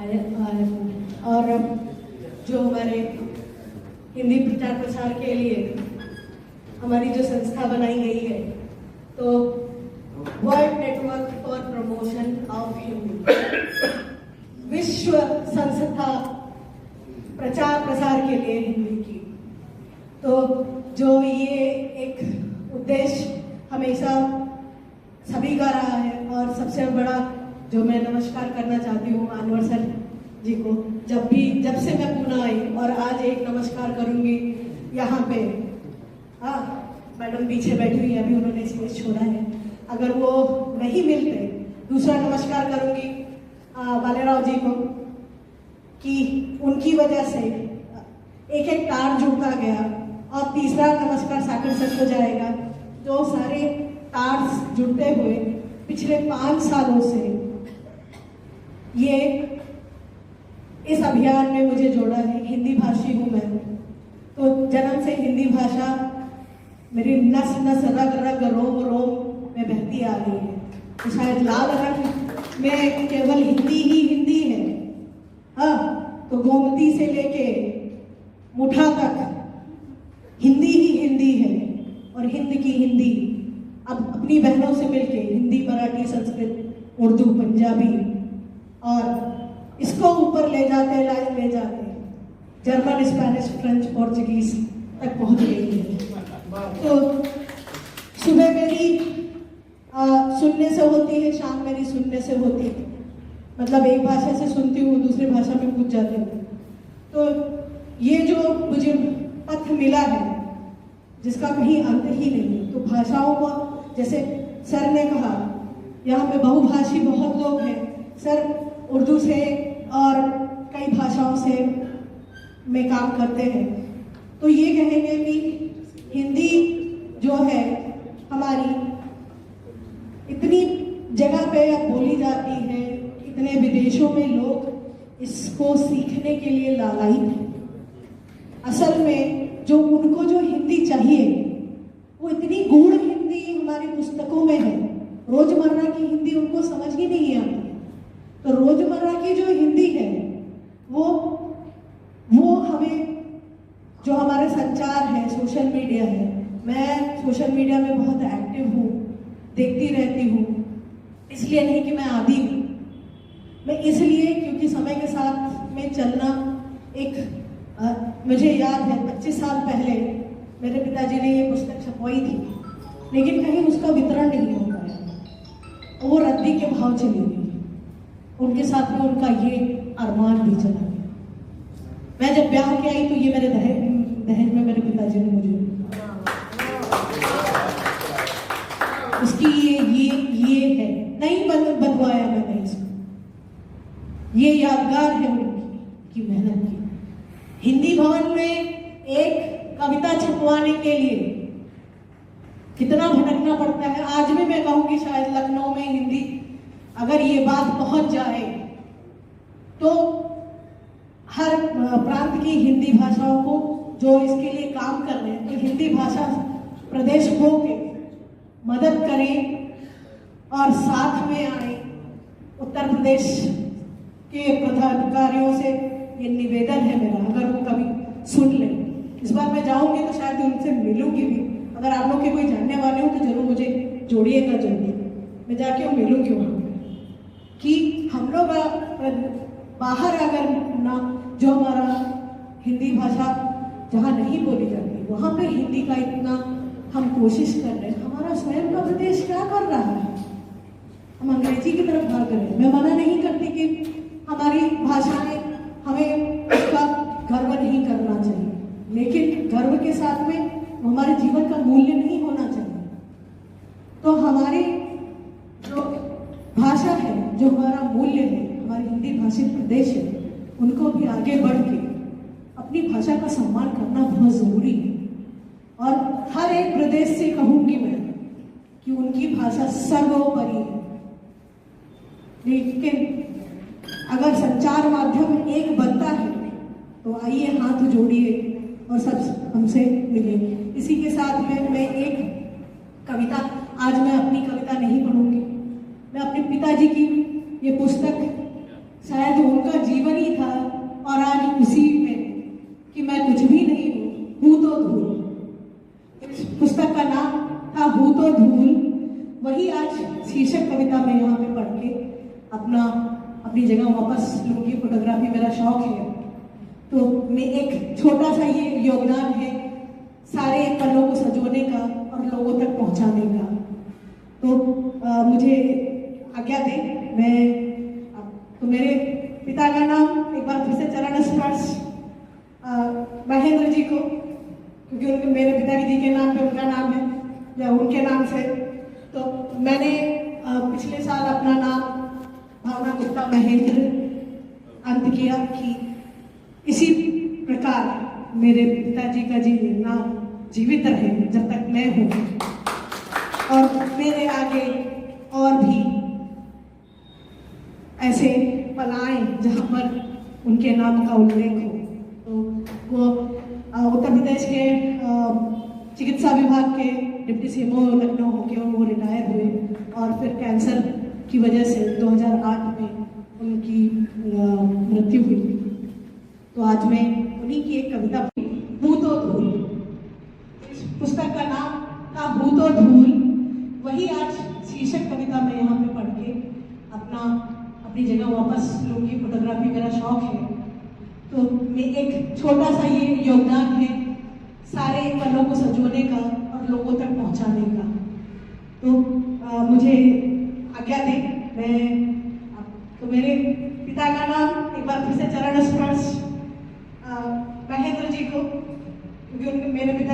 और जो हमारे हिंदी प्रचार प्रसार के लिए हमारी जो संस्था बनाई गई है, तो world network for promotion of Hindi, विश्व संस्था प्रचार प्रसार के लिए हिंदी की, तो जो ये एक उद्देश्य हमेशा सभी का रहा है। और सबसे बड़ा जो मैं नमस्कार करना चाहती हूँ अनवर सर जी को, जब से मैं पुणे आई, और आज एक नमस्कार करूँगी यहाँ पे, हाँ मैडम पीछे बैठी हुई है, अभी उन्होंने स्टेज छोड़ा है, अगर वो नहीं मिलते, दूसरा नमस्कार करूँगी बालेराव जी को, कि उनकी वजह से एक एक तार जुड़ता गया। और तीसरा नमस्कार सागर सर को जाएगा, जो सारे तार जुड़ते हुए पिछले 5 सालों से ये इस अभियान में मुझे जोड़ा है। हिंदी भाषी हूँ मैं, तो जन्म से हिंदी भाषा मेरी नस नस रग रग रोम रोम में बहती आ रही है। तो शायद लाल रंग में केवल हिंदी ही हिंदी है, हाँ, तो गोमती से लेके मुठा तक हिंदी ही हिंदी है। और हिंद की हिंदी अब अपनी बहनों से मिलके हिंदी, मराठी, संस्कृत, उर्दू, पंजाबी, और इसको ऊपर ले जाते जर्मन, स्पेनिश, फ्रेंच, पोर्चुगीज तक पहुंच गई है। तो सुबह मेरी सुनने से होती है, शाम मेरी सुनने से होती है, मतलब एक भाषा से सुनती हूँ, दूसरी भाषा में कूद जाती हूँ। तो ये जो मुझे पथ मिला है, जिसका कहीं अंत ही नहीं है, तो भाषाओं को, जैसे सर ने कहा, यहाँ पे बहुभाषी बहुत लोग हैं, सर उर्दू से और कई भाषाओं से में काम करते हैं, तो ये कहेंगे कि हिंदी जो है हमारी इतनी जगह पे अब बोली जाती है, इतने विदेशों में लोग इसको सीखने के लिए लालायित हैं। असल में जो उनको जो हिंदी चाहिए, वो इतनी गूढ़ हिंदी हमारी पुस्तकों में है, रोजमर्रा की हिंदी उनको समझ ही नहीं आती। तो रोजमर्रा की जो हिंदी है वो हमें, जो हमारे संचार है, सोशल मीडिया है, मैं सोशल मीडिया में बहुत एक्टिव हूँ, देखती रहती हूँ, इसलिए नहीं कि मैं आदी हूँ, मैं इसलिए क्योंकि समय के साथ में चलना एक मुझे याद है 25 साल पहले मेरे पिताजी ने ये पुस्तक छपवाई थी, लेकिन कहीं उसका वितरण नहीं हो पाया, वो रद्दी के भाव चली गई, उनके साथ में उनका ये अरमान भी चला गया। मैं जब ब्याह के आई तो ये मेरे दहेज में मेरे पिताजी ने मुझे उसकी ये है, नहीं बनवाया मैंने इसको, ये यादगार है उनकी मेहनत की। हिंदी भवन में एक कविता छपवाने के लिए कितना भटकना पड़ता है। आज भी मैं कहूँगी शायद लखनऊ में हिंदी, अगर ये बात पहुंच जाए तो हर प्रांत की हिंदी भाषाओं को जो इसके लिए काम कर रहे हैं, तो हिंदी भाषा प्रदेश को के मदद करें और साथ में आए। उत्तर प्रदेश के पदाधिकारियों से ये निवेदन है मेरा, अगर वो कभी सुन ले, इस बार मैं जाऊंगी तो शायद उनसे मिलूंगी भी, अगर आप लोग के कोई जानने वाले हो तो जरूर मुझे जोड़िएगा, जरूर मैं जाके मिलूंगी वहाँ पे, कि हम लोग बाहर अगर ना, जो हमारा हिंदी भाषा जहाँ नहीं बोली जाती वहाँ पे हिंदी का इतना हम कोशिश कर रहे हैं, हमारा स्वयं का प्रदेश क्या कर रहा है, हम अंग्रेजी की तरफ भाग रहे हैं। मैं मना नहीं करती कि हमारी भाषा ने हमें उसका गर्व नहीं करना चाहिए, लेकिन गर्व के साथ में हमारे जीवन का मूल्य नहीं होना चाहिए। तो हमारी जो भाषा है, जो हमारा मूल्य है, हमारे हिंदी भाषित प्रदेश है, उनको भी आगे बढ़ के अपनी भाषा का सम्मान करना बहुत जरूरी है। और हर एक प्रदेश से कहूंगी मैं कि उनकी भाषा सर्वोपरि है, लेकिन अगर संचार माध्यम एक बनता है तो आइए हाथ जोड़िए और सब हमसे मिले। इसी के साथ में मैं एक कविता, आज मैं अपनी कविता नहीं पढ़ूंगी, मैं अपने पिताजी की ये पुस्तक, शायद उनका जीवन आज उसी में कि मैं कुछ भी नहीं हूँ तो धूल। इस पुस्तक का नाम था हूँ तो धूल। वही आज शीर्षक कविता में यहाँ पे पढ़ के अपनी जगह वापस लूंगी। फोटोग्राफी मेरा शौक है, तो मैं एक छोटा सा ये योगदान है सारे पलों को सजोने का और लोगों तक पहुंचाने का। तो मुझे आज्ञा दें, तो मेरे पिता का नाम एक बार फिर से चरण स्पर्श महेंद्र जी को, क्योंकि उनके मेरे पिताजी के नाम पे उनका नाम है या उनके नाम से। तो मैंने पिछले साल अपना नाम भावना गुप्ता महेंद्र अंत किया कि इसी प्रकार मेरे पिताजी का जी नाम जीवित रहे जब तक मैं हूँ, और मेरे आगे और भी ऐसे पल आए जहाँ पर उनके नाम का उल्लेख हो। तो वो उत्तर प्रदेश के चिकित्सा विभाग के डिप्टी सीएमओ लखनऊ होके वो रिटायर हुए, और फिर कैंसर की वजह से 2008 में उनकी मृत्यु हुई। तो आज मैं उन्हीं की एक कविता हूँ तो धूल। इस पुस्तक का नाम था हूँ तो धूल। वही आज शीर्षक कविता में यहाँ पे पढ़ के अपनी जगह वापस लूंगी। फोटोग्राफी मेरा शौक है, तो मैं एक छोटा सा ये योगदान है सारे पलों को सजोने का और लोगों तक पहुंचाने का। तो मुझे आज्ञा दें, तो मेरे पिता का नाम एक बार फिर से चरण स्पर्श महेंद्र जी को, क्योंकि उनके मेरे पिता